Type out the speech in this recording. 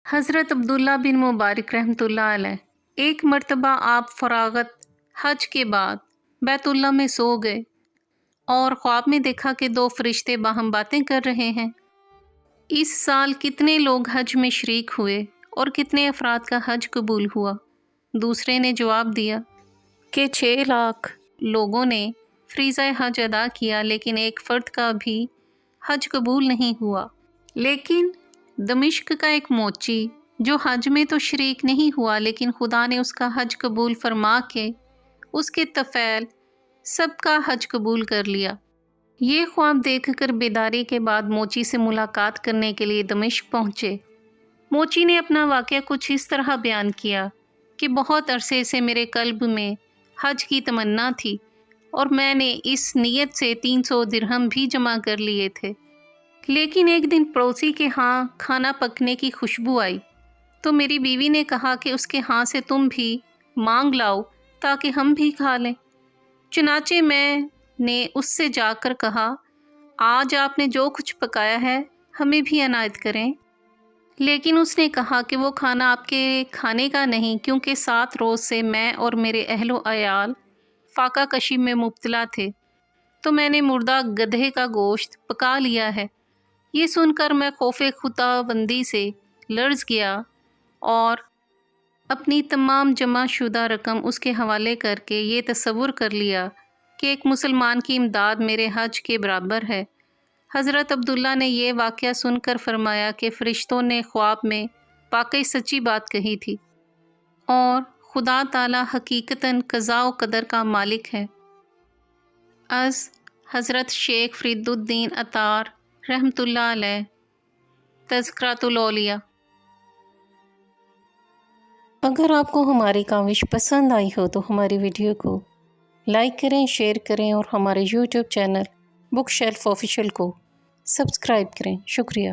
حضرت عبداللہ بن مبارک رحمۃ اللہ علیہ ایک مرتبہ آپ فراغت حج کے بعد بیت اللہ میں سو گئے اور خواب میں دیکھا کہ دو فرشتے باہم باتیں کر رہے ہیں۔ اس سال کتنے لوگ حج میں شریک ہوئے اور کتنے افراد کا حج قبول ہوا؟ دوسرے نے جواب دیا کہ 6 لاکھ لوگوں نے فریضہ حج ادا کیا، لیکن ایک فرد کا بھی حج قبول نہیں ہوا۔ لیکن دمشق کا ایک موچی جو حج میں تو شریک نہیں ہوا، لیکن خدا نے اس کا حج قبول فرما کے اس کے طفیل سب کا حج قبول کر لیا۔ یہ خواب دیکھ کر بیداری کے بعد موچی سے ملاقات کرنے کے لیے دمشق پہنچے۔ موچی نے اپنا واقعہ کچھ اس طرح بیان کیا کہ بہت عرصے سے میرے قلب میں حج کی تمنا تھی اور میں نے اس نیت سے 300 درہم بھی جمع کر لیے تھے، لیکن ایک دن پڑوسی کے ہاں کھانا پکنے کی خوشبو آئی تو میری بیوی نے کہا کہ اس کے ہاں سے تم بھی مانگ لاؤ تاکہ ہم بھی کھا لیں۔ چنانچہ میں نے اس سے جا کر کہا، آج آپ نے جو کچھ پکایا ہے ہمیں بھی عنایت کریں۔ لیکن اس نے کہا کہ وہ کھانا آپ کے کھانے کا نہیں، کیونکہ 7 روز سے میں اور میرے اہل و عیال فاقہ کشی میں مبتلا تھے، تو میں نے مردہ گدھے کا گوشت پکا لیا ہے۔ یہ سن کر میں خوف خدا بندی سے لرز گیا اور اپنی تمام جمع شدہ رقم اس کے حوالے کر کے یہ تصور کر لیا کہ ایک مسلمان کی امداد میرے حج کے برابر ہے۔ حضرت عبداللہ نے یہ واقعہ سن کر فرمایا کہ فرشتوں نے خواب میں واقعی سچی بات کہی تھی اور خدا تعالی حقیقتاً قضاء و قدر کا مالک ہے۔ از حضرت شیخ فرید الدین عطار رحمۃ اللہ علیہ تذکرۃ الاولیاء۔ اگر آپ کو ہماری کاوش پسند آئی ہو تو ہماری ویڈیو کو لائک کریں، شیئر کریں اور ہمارے YouTube channel book shelf official کو سبسکرائب کریں۔ شکریہ۔